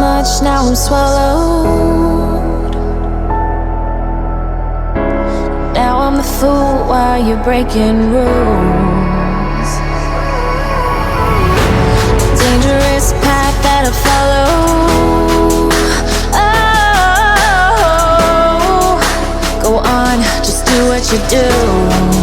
much, now I'm swallowed. Now I'm the fool while you're breaking rules. Dangerous path that I follow. Oh, go on, just do what you do.